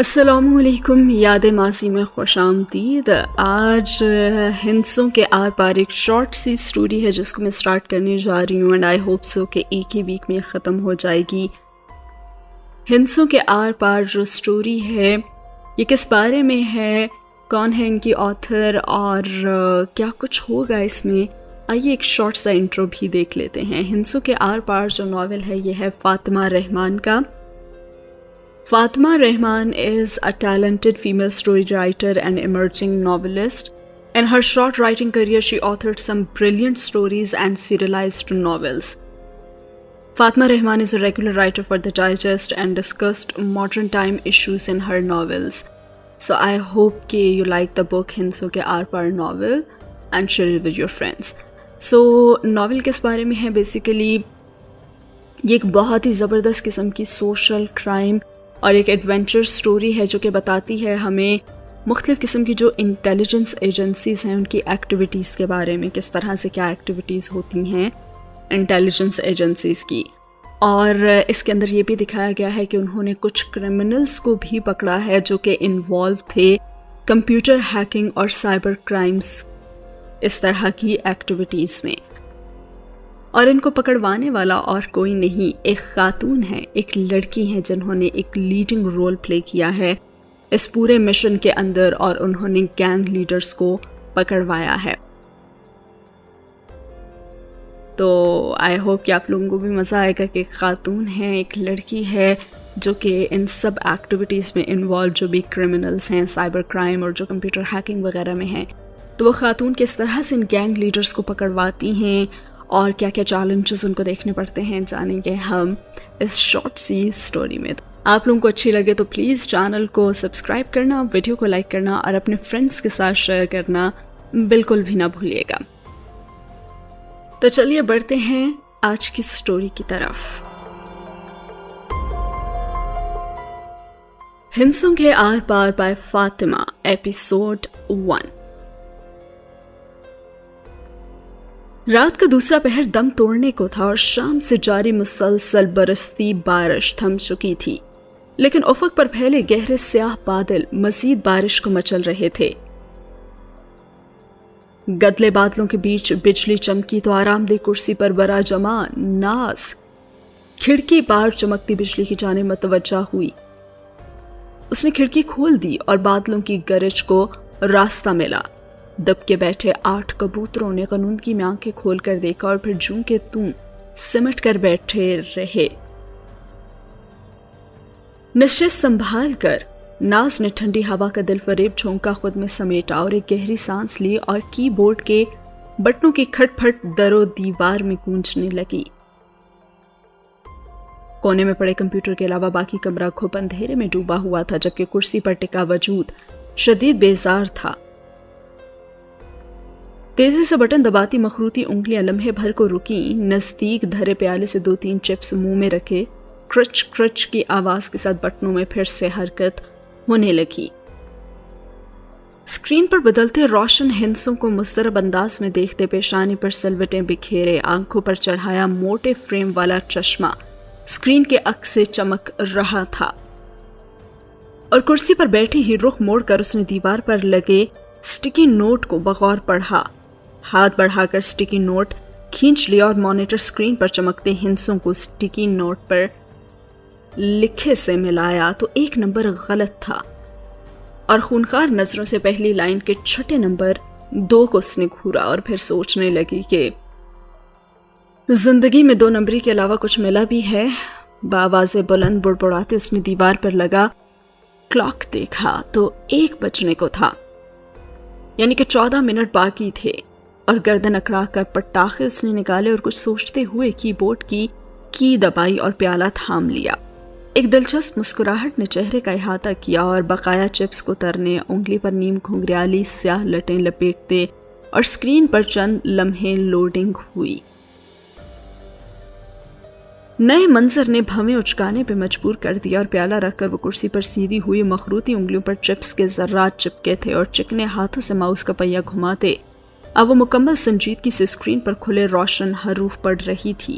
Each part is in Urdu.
السلام علیکم، یاد ماضی میں خوش آمدید۔ آج ہندسوں کے آر پار ایک شارٹ سی سٹوری ہے جس کو میں سٹارٹ کرنے جا رہی ہوں، اینڈ آئی ہوپ سو کہ ایک ہی ویک میں ختم ہو جائے گی۔ ہندسوں کے آر پار جو سٹوری ہے یہ کس بارے میں ہے، کون ہے ان کی آتھر اور کیا کچھ ہوگا اس میں، آئیے ایک شارٹ سا انٹرو بھی دیکھ لیتے ہیں۔ ہندسوں کے آر پار جو ناول ہے یہ ہے فاطمہ رحمان کا۔ Fatima Rahman is a talented female story writer and emerging novelist. In her short writing career, she authored some brilliant stories and serialized novels. Fatima Rahman is a regular writer for The Digest and discussed modern time issues in her novels. So I hope that you like the book Hindson ke Aar Paar novel and share it with your friends. So novel کس بارے میں ہے؟ بیسیکلی یہ ایک بہت ہی زبردست قسم کی سوشل کرائم اور ایک ایڈونچر سٹوری ہے جو کہ بتاتی ہے ہمیں مختلف قسم کی جو انٹیلیجنس ایجنسیز ہیں ان کی ایکٹیویٹیز کے بارے میں، کس طرح سے کیا ایکٹیویٹیز ہوتی ہیں انٹیلیجنس ایجنسیز کی۔ اور اس کے اندر یہ بھی دکھایا گیا ہے کہ انہوں نے کچھ کرمنلز کو بھی پکڑا ہے جو کہ انوالو تھے کمپیوٹر ہیکنگ اور سائبر کرائمز اس طرح کی ایکٹیویٹیز میں، اور ان کو پکڑوانے والا اور کوئی نہیں، ایک خاتون ہے، ایک لڑکی ہے جنہوں نے ایک لیڈنگ رول پلے کیا ہے اس پورے مشن کے اندر، اور انہوں نے گینگ لیڈرز کو پکڑوایا ہے۔ تو آئی ہوپ کہ آپ لوگوں کو بھی مزہ آئے گا کہ ایک خاتون ہے، ایک لڑکی ہے جو کہ ان سب ایکٹیویٹیز میں انوالو جو بھی کرمنلز ہیں، سائبر کرائم اور جو کمپیوٹر ہیکنگ وغیرہ میں ہیں، تو وہ خاتون کس طرح سے ان گینگ لیڈرز کو پکڑواتی ہیں اور کیا کیا چیلنجز ان کو دیکھنے پڑتے ہیں، جانیں گے ہم اس شارٹ سی سٹوری میں۔ آپ لوگوں کو اچھی لگے تو پلیز چینل کو سبسکرائب کرنا، ویڈیو کو لائک کرنا اور اپنے فرینڈس کے ساتھ شیئر کرنا بالکل بھی نہ بھولیے گا۔ تو چلیے بڑھتے ہیں آج کی سٹوری کی طرف۔ ہندسوں کے آر پار بائی فاطمہ، ایپیسوڈ 1۔ رات کا دوسرا پہر دم توڑنے کو تھا اور شام سے جاری مسلسل برستی بارش تھم چکی تھی، لیکن افق پر پھیلے گہرے سیاہ بادل مزید بارش کو مچل رہے تھے۔ گدلے بادلوں کے بیچ بجلی چمکی تو آرام دہ کرسی پر برا جمع ناز کھڑکی پار چمکتی بجلی کی جانب متوجہ ہوئی۔ اس نے کھڑکی کھول دی اور بادلوں کی گرج کو راستہ ملا۔ دب کے بیٹھے 8 کبوتروں نے غنودگی میں آنکھیں کھول کر دیکھا اور پھر جوں کے توں سمٹ کر بیٹھے رہے۔ نشست سنبھال کر ناز نے ٹھنڈی ہوا کا دل فریب جھونکا خود میں سمیٹا اور ایک گہری سانس لی اور کی بورڈ کے بٹنوں کی کھٹ پھٹ در و دیوار میں گونجنے لگی۔ کونے میں پڑے کمپیوٹر کے علاوہ باقی کمرہ گھپ اندھیرے میں ڈوبا ہوا تھا، جبکہ کرسی پر ٹکا وجود شدید بیزار تھا۔ تیزی سے بٹن دباتی مخروطی انگلیاں لمحے بھر کو رکیں، نزدیک دھرے پیالے سے 2-3 چپس منہ میں رکھے، کرچ کرچ کی آواز کے ساتھ بٹنوں میں پھر سے حرکت ہونے لگی۔ اسکرین پر بدلتے روشن ہندسوں کو مضطرب انداز میں دیکھتے پیشانی پر سلوٹیں بکھیرے، آنکھوں پر چڑھایا موٹے فریم والا چشمہ اسکرین کے عکس سے چمک رہا تھا، اور کرسی پر بیٹھی ہی رخ موڑ کر اس نے دیوار پر لگے سٹیکی نوٹ کو بغور پڑھا۔ ہاتھ بڑھا کر سٹیکی نوٹ کھینچ لیا اور مانیٹر سکرین پر چمکتے ہندسوں کو سٹیکی نوٹ پر لکھے سے ملایا تو ایک نمبر غلط تھا، اور خونخوار نظروں سے پہلی لائن کے چھٹے نمبر 2 کو اس نے گھورا اور پھر سوچنے لگی کہ زندگی میں 2 نمبری کے علاوہ کچھ ملا بھی ہے۔ بآواز بلند بڑبڑاتے اس نے دیوار پر لگا کلاک دیکھا تو 1 بجنے کو تھا، یعنی کہ 14 منٹ باقی تھے، اور گردن اکڑا کر پٹاخے اس نے نکالے اور کچھ سوچتے ہوئے کی بورڈ کی دبائی اور پیالہ تھام لیا۔ ایک دلچسپ مسکراہٹ نے چہرے کا احاطہ کیا اور بقایا چپس کو ترنے، انگلی پر نیم گھنگریالی سیاہ لٹیں لپیٹتے اور سکرین پر چند لمحے لوڈنگ ہوئی۔ نئے منظر نے بھویں اچکانے پہ مجبور کر دیا اور پیالہ رکھ کر وہ کرسی پر سیدھی ہوئی مخروطی انگلیوں پر چپس کے ذرات چپکے تھے اور چکنے ہاتھوں سے ماؤس کا پہیہ گھماتے اب وہ مکمل سنجیدگی سے اسکرین پر کھلے روشن حروف پڑھ رہی تھی۔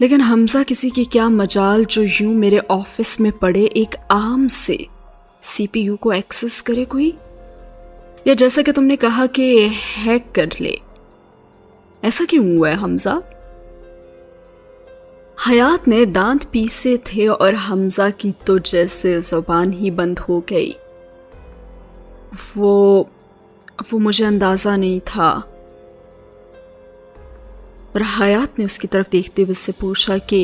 لیکن حمزہ کسی کی کیا مجال جو یوں میرے آفس میں پڑے ایک عام سے سی پی یو کو ایکسس کرے کوئی، یا جیسا کہ تم نے کہا کہ ہیک کر لے. ایسا کیوں ہوا ہے حمزہ؟ حیات نے دانت پیسے تھے اور حمزہ کی تو جیسے زبان ہی بند ہو گئی. وہ مجھے اندازہ نہیں تھا. اور حیات نے اس کی طرف دیکھتے ہوئے اس سے پوچھا کہ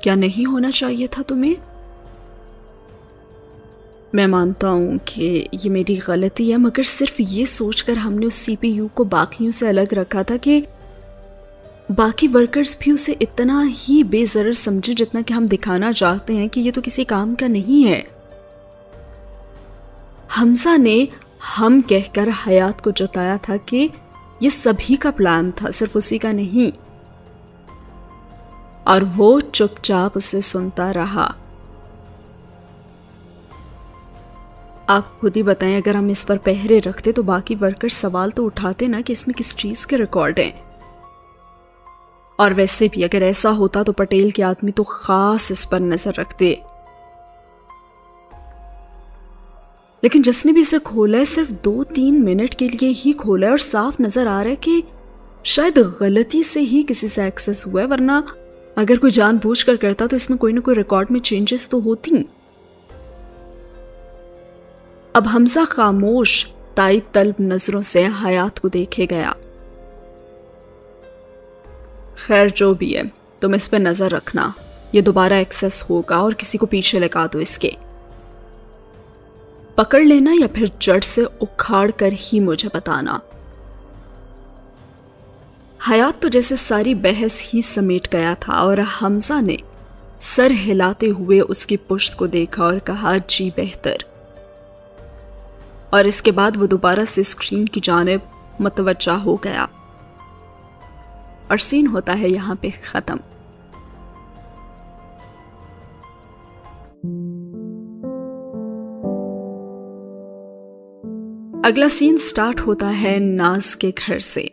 کیا نہیں ہونا چاہیے تھا تمہیں؟ میں مانتا ہوں کہ یہ میری غلطی ہے، مگر صرف یہ سوچ کر ہم نے اس سی پی یو کو باقیوں سے الگ رکھا تھا کہ باقی ورکرز بھی اسے اتنا ہی بے ضرر سمجھے جتنا کہ ہم دکھانا چاہتے ہیں کہ یہ تو کسی کام کا نہیں ہے. حمزہ نے ہم کہہ کر حیات کو جتایا تھا کہ یہ سبھی کا پلان تھا، صرف اسی کا نہیں، اور وہ چپ چاپ اسے سنتا رہا. آپ خود ہی بتائیں، اگر ہم اس پر پہرے رکھتے تو باقی ورکر سوال تو اٹھاتے نا کہ اس میں کس چیز کے ریکارڈ ہیں. اور ویسے بھی اگر ایسا ہوتا تو پٹیل کے آدمی تو خاص اس پر نظر رکھتے. لیکن جس نے بھی اسے کھولا ہے صرف 2-3 منٹ کے لیے ہی کھولا ہے، اور صاف نظر آ رہا ہے کہ شاید غلطی سے ہی کسی سے ایکسس ہوا ہے، ورنہ اگر کوئی جان بوجھ کر کرتا تو اس میں کوئی نہ کوئی ریکارڈ میں چینجز تو ہوتی. اب حمزہ خاموش تائید طلب نظروں سے حیات کو دیکھے گیا. خیر جو بھی ہے، تم اس پہ نظر رکھنا، یہ دوبارہ ایکسس ہوگا اور کسی کو پیچھے لگا دو، اس کے پکڑ لینا یا پھر جڑ سے اکھاڑ کر ہی مجھے بتانا. حیات تو جیسے ساری بحث ہی سمیٹ گیا تھا، اور حمزہ نے سر ہلاتے ہوئے اس کی پشت کو دیکھا اور کہا جی بہتر. اور اس کے بعد وہ دوبارہ سے اسکرین کی جانب متوجہ ہو گیا اور سین ہوتا ہے یہاں پہ ختم. اگلا سین سٹارٹ ہوتا ہے ناز کے گھر سے.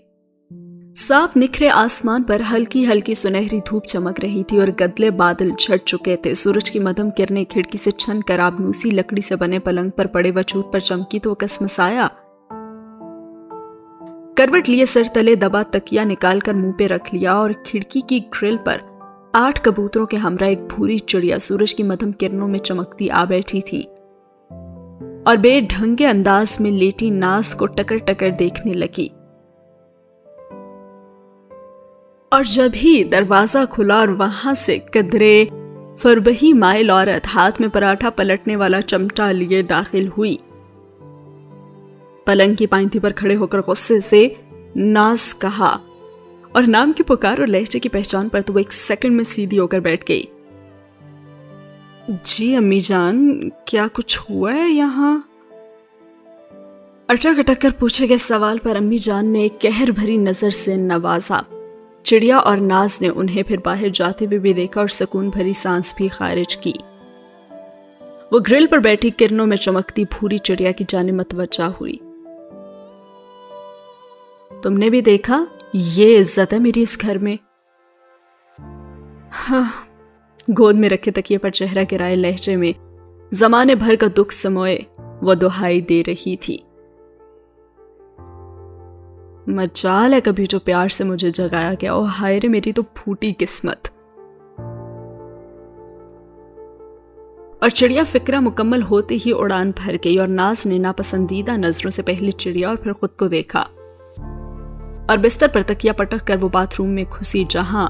صاف نکھرے آسمان پر ہلکی ہلکی سنہری دھوپ چمک رہی تھی اور گدلے بادل چھٹ چکے تھے. سورج کی مدھم کرنیں کھڑکی سے چھن کر آبنوسی لکڑی سے بنے پلنگ پر پڑے وجود پر چمکی تو کسمسایا. کروٹ لیے سر تلے دبا تکیا نکال کر منہ پہ رکھ لیا اور کھڑکی کی گرل پر 8 کبوتروں کے ہمراہ ایک بھوری چڑیا سورج کی مدھم کرنوں میں چمکتی آ بیٹھی تھی اور بے ڈھنگے انداز میں لیٹی ناز کو ٹکر ٹکر دیکھنے لگی. اور جب ہی دروازہ کھلا اور وہاں سے قدرے فربہی مائل عورت ہاتھ میں پراٹھا پلٹنے والا چمٹا لیے داخل ہوئی. پلنگ کی پائنتھی پر کھڑے ہو کر غصے سے ناز کہا، اور نام کی پکار اور لہجے کی پہچان پر تو وہ 1 سیکنڈ میں سیدھی ہو کر بیٹھ گئی. جی امی جان، کیا کچھ ہوا ہے یہاں؟ اٹک اٹک کر پوچھے گئے سوال پر امی جان نے ایک قہر بھری نظر سے نوازا. چڑیا اور ناز نے انہیں پھر باہر جاتے ہوئے بھی دیکھا اور سکون بھری سانس بھی خارج کی. وہ گرل پر بیٹھی کرنوں میں چمکتی بھوری چڑیا کی جانب متوجہ ہوئی. تم نے بھی دیکھا؟ یہ عزت ہے میری اس گھر میں. ہاں، گود میں رکھے تکیے پر چہرہ گرائے لہجے میں زمانے بھر کا دکھ سموئے وہ دہائی دے رہی تھی. مجال ہے کبھی جو پیار سے مجھے جگایا گیا. او ہائے رے میری تو پھوٹی قسمت. اور چڑیا فکرہ مکمل ہوتے ہی اڑان بھر گئی اور ناز نے ناپسندیدہ نظروں سے پہلے چڑیا اور پھر خود کو دیکھا اور بستر پر تکیا پٹک کر وہ باتھ روم میں گھسی جہاں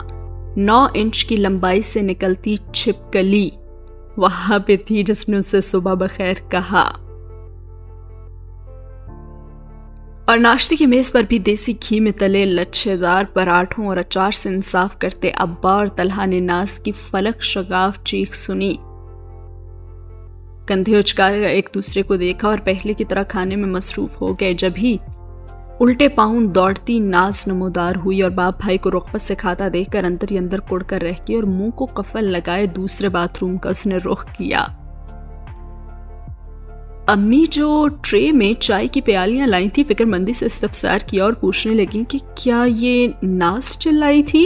9 انچ کی لمبائی سے نکلتی چھپکلی وہاں پہ تھی جس نے اسے صبح بخیر کہا. اور ناشتے کی میز پر بھی دیسی گھی میں تلے لچھے دار پراٹھوں اور اچار سے انصاف کرتے ابا اور طلحہ نے ناز کی فلک شگاف چیخ سنی. کندھے اچکا ایک دوسرے کو دیکھا اور پہلے کی طرح کھانے میں مصروف ہو گئے. جب ہی الٹے پاؤں دوڑتی ناز نمودار ہوئی اور باپ بھائی کو رغبت سے کھاتا دیکھ کر اندر ہی اندر کڑ کر رہ گئی اور منہ کو قفل لگائے دوسرے باتھ روم کا اس نے رخ کیا. امی جو ٹرے میں چائے کی پیالیاں لائی تھی فکر مندی سے استفسار کیا اور پوچھنے لگی کہ کیا یہ ناز چلائی تھی؟